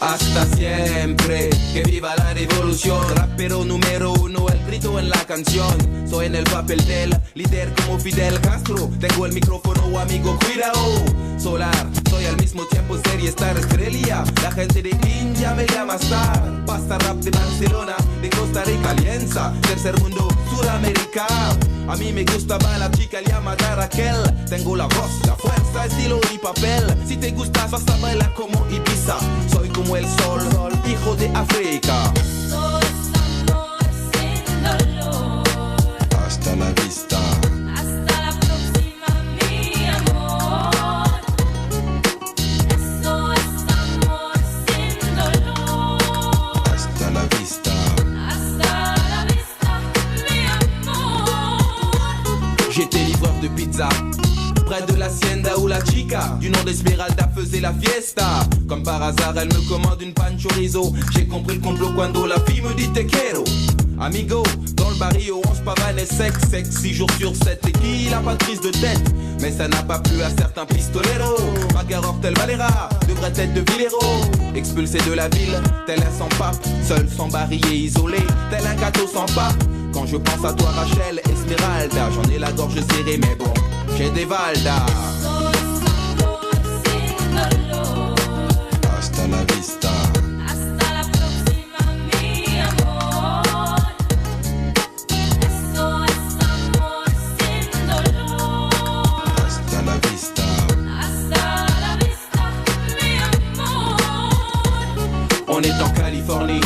Hasta siempre, que viva la revolución. Rapero número uno, el grito en la canción. Soy en el papel del líder como Fidel Castro. Tengo el micrófono, amigo, cuidado. Solar, soy al mismo tiempo serie star estrella. La gente de India me llama star. Pasta rap de Barcelona, de Costa Rica, Alianza. Tercer mundo, Sudamérica. A mí me gustaba la chica llamada Raquel. Tengo la voz, la fuerza, estilo y papel. Si te gustas vas a bailar como Ibiza. Soy como el sol, hijo de África. Esto es amor sin dolor. Hasta la vista. Hasta la próxima, mi amor. Esto es amor sin dolor. Hasta la vista. Hasta la vista, mi amor. J'étais livreur de pizza près de l'hacienda où la chica du nom d'Esmeralda faisait la fiesta. Comme par hasard elle me commande une pan chorizo. J'ai compris le complot quand la fille me dit te quiero. Amigo, dans le barrio on se pavane et sexe 6 jours sur 7 et qui n'a pas de prise de tête. Mais ça n'a pas plu à certains pistoleros. Bagarre tel Valera devrait être de Villero. Expulsé de la ville, tel un sans-pape. Seul, sans barillet, isolé, tel un gâteau sans pape. Quand je pense à toi Rachel, Esmeralda, j'en ai la gorge serrée mais bon, j'ai des Valda. Hasta la vista. Hasta la próxima, mi amor. Esto es amor sin dolor. Hasta la vista. Hasta la vista, mi amor. On est en Californie,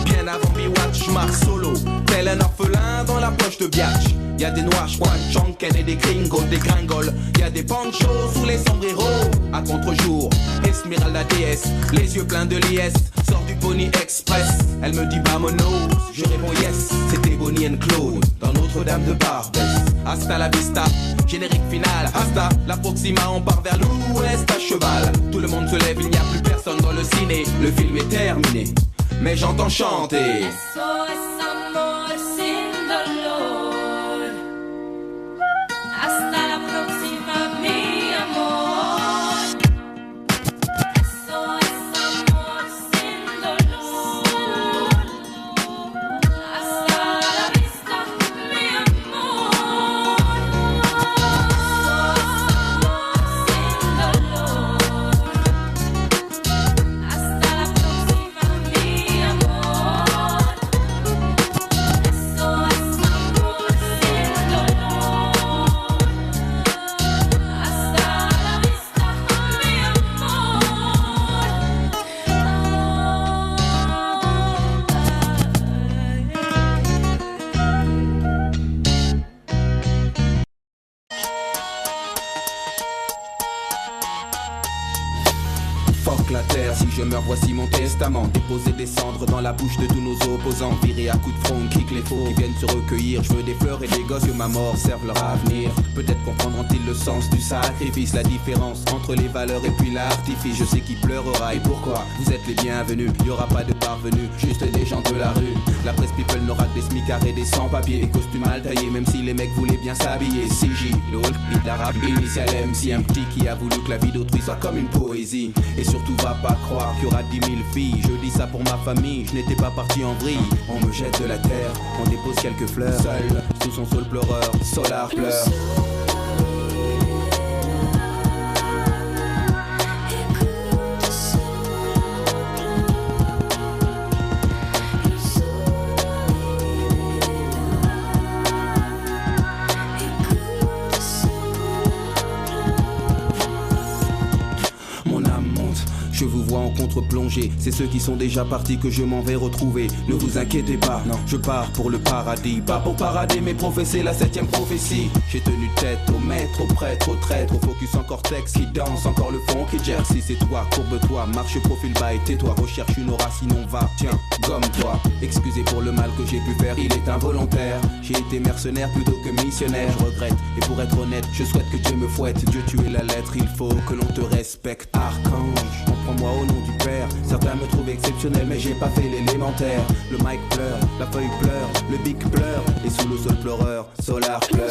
bien avant mi-watch, marche solo. Tel un orphelin dans la poche de Biatch. Y'a des noirs, Chanken et des gringos, des gringoles. Y'a des panchos sous les sombreros. À contre-jour, Esmeralda déesse, les yeux pleins de liesse. Sort du Pony Express, elle me dit vamonos. Je réponds yes, c'était Bonnie and Claude dans Notre-Dame de Barbès. Hasta la vista, générique final. Hasta la proxima, on part vers l'ouest à cheval. Tout le monde se lève, il n'y a plus personne dans le ciné. Le film est terminé, mais j'entends chanter. Esto es amor sin dolor. Hasta la próxima, mi amor. Esto es amor sin dolor. Hasta la vista, mi amor. Sin dolor. Hasta la próxima, mi amor. la terre. Si je meurs, voici mon testament. Déposer des cendres dans la bouche de tous nos opposants. Virer à coups de front, kick les faux qui viennent se recueillir. Je veux des fleurs et des gosses que ma mort serve leur avenir. Peut-être comprendront-ils le sens du sacrifice, la différence entre les valeurs et puis l'artifice. Je sais qui pleurera et pourquoi. Vous êtes les bienvenus, y aura pas de parvenus, juste des gens de la rue. La presse people n'aura que des smicards et des sans-papiers, des costumes mal taillés, même si les mecs voulaient bien s'habiller. CJ, l'old, hit d'arabe, initial MC, un petit qui a voulu que la vie d'autrui soit comme une poésie. Et surtout va pas croire qu'il y aura 10 000 filles. Je dis ça pour ma famille, je n'étais pas parti en vrille. On me jette de la terre, on dépose quelques fleurs. Seul, sous son sol pleureur, Solar pleure. Je vous vois en contre-plongée, c'est ceux qui sont déjà partis que je m'en vais retrouver. Ne vous inquiétez pas, non, je pars pour le paradis. Pas pour parader mais professer la 7ème prophétie. J'ai tenu tête au maître, au prêtre, au traître, au focus en cortex qui danse, encore le fond qui gère. Si c'est toi, courbe-toi, marche profil bas et tais-toi. Recherche une aura sinon va, tiens, gomme-toi. Excusez pour le mal que j'ai pu faire, il est involontaire. J'ai été mercenaire plutôt que missionnaire, je regrette. Et pour être honnête, je souhaite que Dieu me fouette. Dieu tu es la lettre, il faut que l'on te respecte. Archange, prends-moi au nom du Père. Certains me trouvent exceptionnel mais j'ai pas fait l'élémentaire. Le mic pleure, la feuille pleure, le bic pleure. Et sous le sol pleureur, Solar pleure.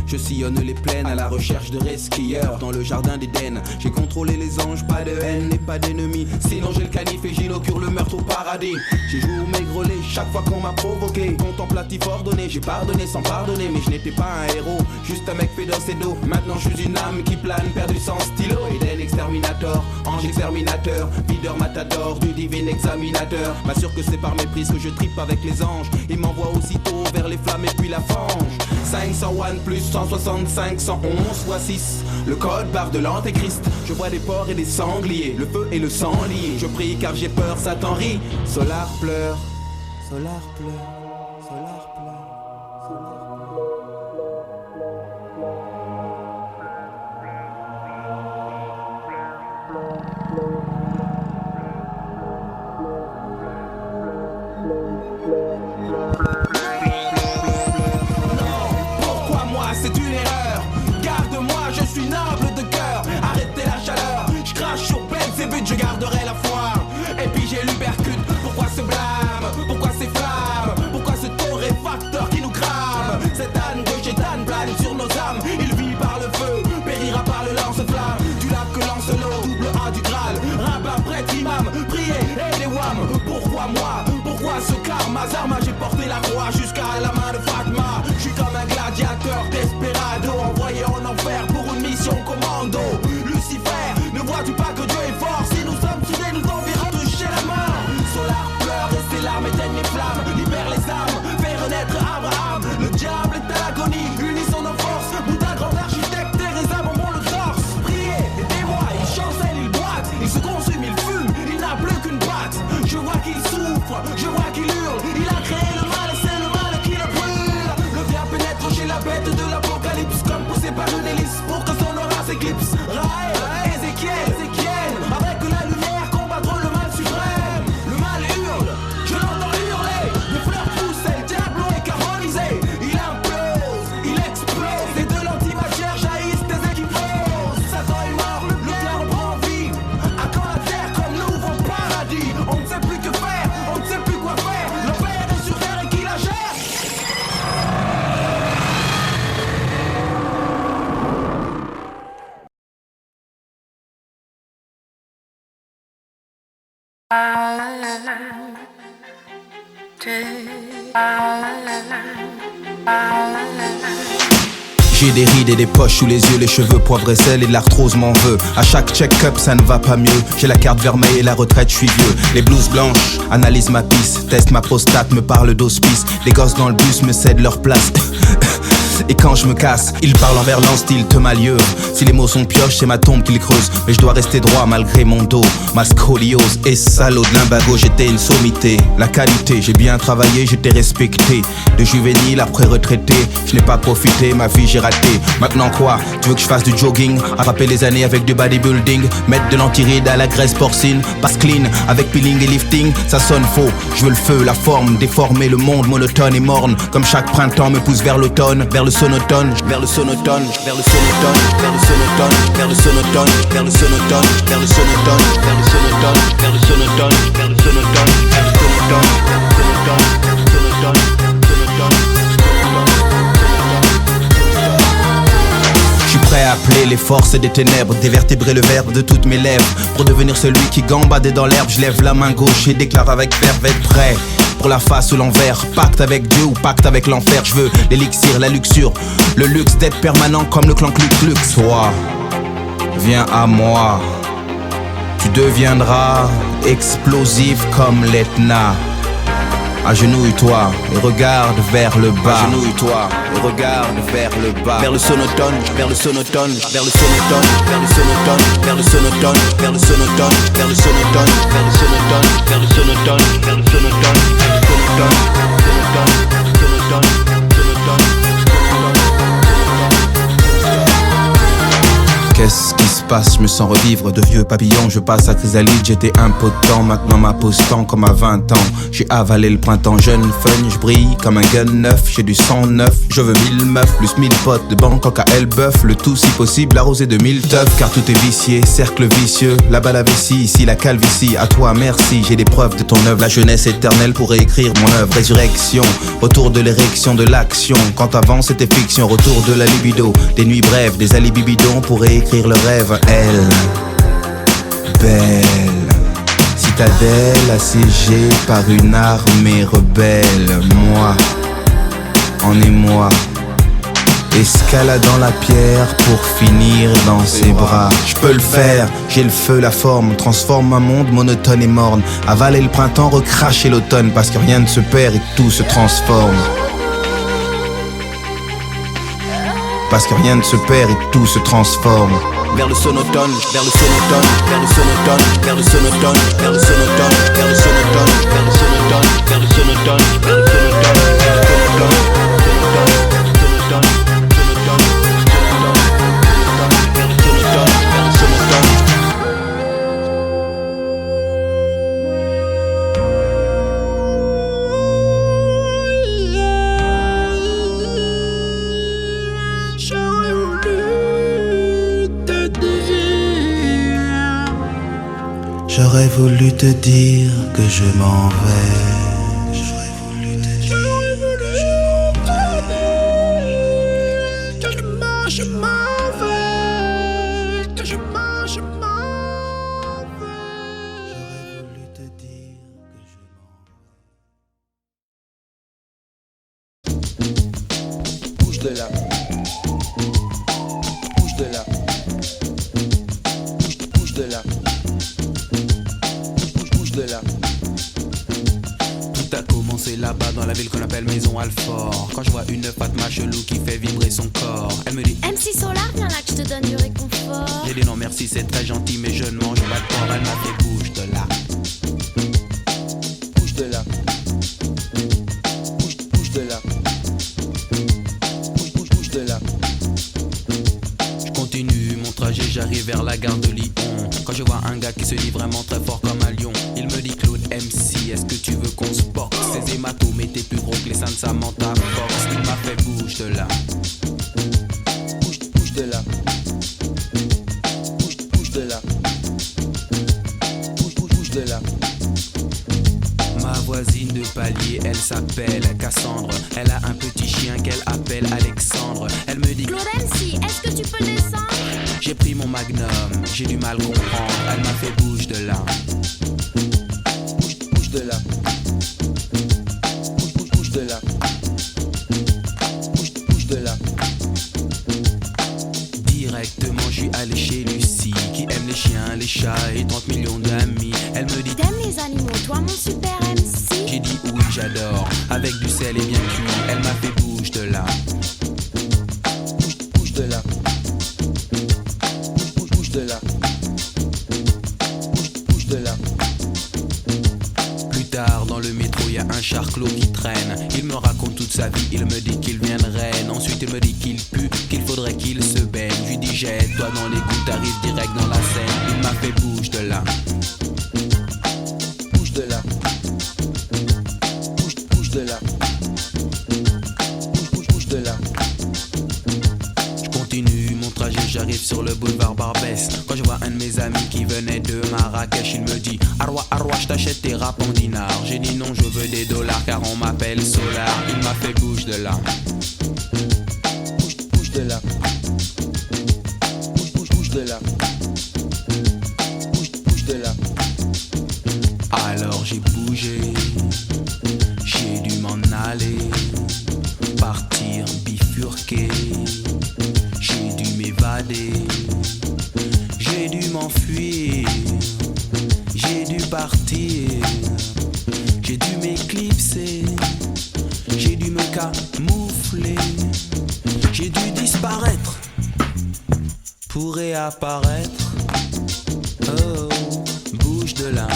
Je sillonne les plaines à la recherche de resquilleurs. Dans le jardin d'Éden, j'ai contrôlé les anges, pas de haine et pas d'ennemis. Sinon j'ai le canif et j'inaugure le meurtre au paradis. J'ai joué au maigrelé chaque fois qu'on m'a provoqué. Contemplatif ordonné, j'ai pardonné sans pardonner. Mais je n'étais pas un héros, juste un mec fait d'os et d'eau. Maintenant je suis une âme qui plane, perdu sans stylo. Eden exterminator, ange exterminateur, videur matador du divin examinateur. M'assure que c'est par méprise que je tripe avec les anges. Et m'envoie aussitôt vers les flammes et puis la fange. 501 plus 165, 111 fois 6. Le code barre de l'antéchrist. Je vois des porcs et des sangliers, le feu et le sang liés. Je prie car j'ai peur, Satan rit. Solar pleure, Solar pleure, Solar pleure, Solar pleure. C'est une erreur, garde-moi, je suis noble de cœur. Arrêtez la chaleur, je crache sur plein c'est but, je garderai la foi. Et puis j'ai l'ubercute, pourquoi ce blâme, pourquoi ces flammes, pourquoi ce torréfacteur qui nous crame. Cette âne de chétane plane sur nos âmes. Il vit par le feu, périra par le lance-flamme. Du lac que lance l'eau, double A du Graal. Rabbin, prêtre, imam, priez et les wham. Pourquoi moi, pourquoi ce karma Zarma, j'ai porté la croix jusqu'à la main de Fatma. Je suis comme un gladiateur desperado, envoyé en enfer pour une mission commando. Lucifer, ne vois-tu pas que Dieu est fort? Si nous sommes soudés, nous enverrons toucher la mort. Solar pleure et ses larmes éteignent les flammes. Libère les âmes, fait renaître Abraham. Le diable est à l'agonie, unissons nos forces. Bouddha, grand architecte, Teresa, bonbon le torse. Priez, aidez-moi, il chancelle, il boite. Il se consume, il fume, il n'a plus qu'une boîte. Je vois qu'il souffre, je vois qu'il hurle. Il a créé le mal et c'est le mal qui le brûle. Le bien pénètre chez la bête de l'apocalypse, comme poussé par une hélice pour que son aura s'éclipse. Raël, Ézéchiel, avec la lumière combattre le mal suprême. Le mal hurle, je l'entends hurler. Les fleurs poussent, le diable est carbonisé. Il implose, il explose. Et de l'antimatière jaillissent des équipos. Satan est mort, le cœur prend vie. À quand la terre comme nous au paradis? On ne sait plus que faire, on ne sait plus quoi faire. Le père est sur terre et qui la gère? J'ai des rides et des poches sous les yeux, les cheveux poivre et sel et l'arthrose m'en veut. À chaque check-up ça ne va pas mieux. J'ai la carte vermeille et la retraite, je suis vieux. Les blouses blanches analysent ma pisse, teste ma prostate, me parle d'hospice. Les gosses dans le bus me cèdent leur place. Et quand je me casse, il parle en verlan style te malieux. Si les mots sont pioches, c'est ma tombe qu'ils creusent. Mais je dois rester droit malgré mon dos. Ma scoliose et salaud de l'imbago, j'étais une sommité. La qualité, j'ai bien travaillé, j'étais respecté. De juvénile après retraité, je n'ai pas profité, ma vie j'ai raté. Maintenant quoi, tu veux que je fasse du jogging, attraper les années avec du bodybuilding, mettre de l'antiride à la graisse porcine, passe clean avec peeling et lifting, ça sonne faux. Je veux le feu, la forme, déformer le monde monotone et morne. Comme chaque printemps me pousse vers l'automne, vers le sonotone, vers le sonotone, vers le sonotone, vers le sonotone, vers le sonotone, vers le sonotone, vers le sonotone, vers le sonotone, vers le sonotone, vers le sonotone, vers le sonotone, vers le sonotone, je suis prêt à appeler les forces des ténèbres, dévertébrer le verbe de toutes mes lèvres. Pour devenir celui qui gambade dans l'herbe, je lève la main gauche et déclare avec verve être prêt. Pour la face ou l'envers, pacte avec Dieu ou pacte avec l'enfer. Je veux l'élixir, la luxure, le luxe d'être permanent comme le clan Cluc. Toi, viens à moi, tu deviendras explosif comme l'Etna. Agenouille-toi et regarde vers le bas. Agenouille-toi et regarde vers le bas. Vers le sonotone, vers le sonotone, vers le sonotone, vers le sonotone, vers le sonotone, vers le sonotone, vers le sonotone, vers le sonotone, vers le sonotone, vers le sonotone, vers le sonotone, Qu'est-ce qui se passe? Je me sens revivre de vieux papillons. Je passe à chrysalide, j'étais impotent. Maintenant ma pose tend comme à 20 ans. J'ai avalé le printemps jeune, fun, je brille comme un gun neuf. J'ai du sang neuf, je veux 1000 meufs, plus 1000 potes de Bangkok à Elbeuf. Le tout si possible arrosé de 1000 teufs. Car tout est vicié, cercle vicieux. Là-bas la vessie, ici la calvitie. À toi merci, j'ai des preuves de ton œuvre. La jeunesse éternelle pour réécrire mon œuvre. Résurrection, retour de l'érection de l'action. Quand avant c'était fiction, retour de la libido. Des nuits brèves, des alibis bidons pour réécrire le rêve. Elle, belle citadelle assiégée par une armée rebelle. Moi, en émoi, escaladant la pierre pour finir dans ses bras. Je peux le faire, j'ai le feu, la forme, transforme un monde monotone et morne. Avaler le printemps, recracher l'automne, parce que rien ne se perd et tout se transforme. Parce que rien ne se perd et tout se transforme. Vers le sonotone, vers le sonotone, vers le sonotone, vers le sonotone, vers le sonotone, vers le sonotone, vers le sonotone, vers le sonotone, vers le J'aurais voulu te dire que je m'en vais. J'aurais voulu te dire que je m'en vais. Que je m'en vais. Que je m'en vais. J'aurais voulu te dire que je m'en vais. Bouge de là. Bouge de là. Bouge de là. De là. Tout a commencé là-bas dans la ville qu'on appelle Maison Alfort. Quand je vois une Fatma chelou qui fait vibrer son corps, elle me dit MC Solar, viens là que je te donne du réconfort. J'ai dit non merci, c'est très gentil mais je ne mange pas de porc. Elle m'a fait bouge de là. Bouge de là. Bouge de là. Bouge de là. Je continue mon trajet, j'arrive vers la gare de Lyon. Quand je vois un gars qui se dit vraiment très fort comme un lion, il me dit Claude MC, est-ce que tu veux qu'on se boxe? Ces hématomes étaient plus gros que les seins de Samantha Fox. Il m'a fait bouge de là. Bouge de là. Bouge de là. Bouge de là. Ma voisine de palier, elle s'appelle Cassandre. Elle a un petit chien qu'elle appelle Alexandre. Elle me dit Claude MC, est-ce que tu peux descendre? j'ai pris mon magnum, j'ai du mal comprendre. Elle m'a fait bouge de là. Bouge de là. Bouge de là. Bouge de là. Directement je suis allé chez Lucie, qui aime les chiens, les chats et 30 millions d'amis. Elle me dit T'aimes les animaux, toi mon super MC? j'ai dit oui j'adore, avec du sel et bien cuit. Elle m'a fait bouge de là. Il me raconte toute sa vie, il me dit qu'il vient de Rennes. Ensuite il me dit qu'il pue, qu'il faudrait qu'il se baigne. Je lui dis jette-toi dans les gouttes, t'arrives direct dans la Seine. Il m'a fait bouge de là. Bouge de là. Bouge de là. Bouge de là. Je continue mon trajet, j'arrive sur le boulevard Barbès. Quand je vois un de mes amis qui venait de Marrakech, il me dit Arwa, je t'achète tes rap en dinars. J'ai dit non, je veux des dollars car on m'appelle Solar. Il m'a fait bouge de là. Bouge de là. Bouge de là. Bouge de là. Alors j'ai bougé, j'ai dû m'en aller, partir bifurquer. J'ai dû m'évader, j'ai dû m'enfuir, j'ai dû partir, j'ai dû m'éclipser, j'ai dû me camoufler, j'ai dû disparaître pour réapparaître. Oh, bouge de là.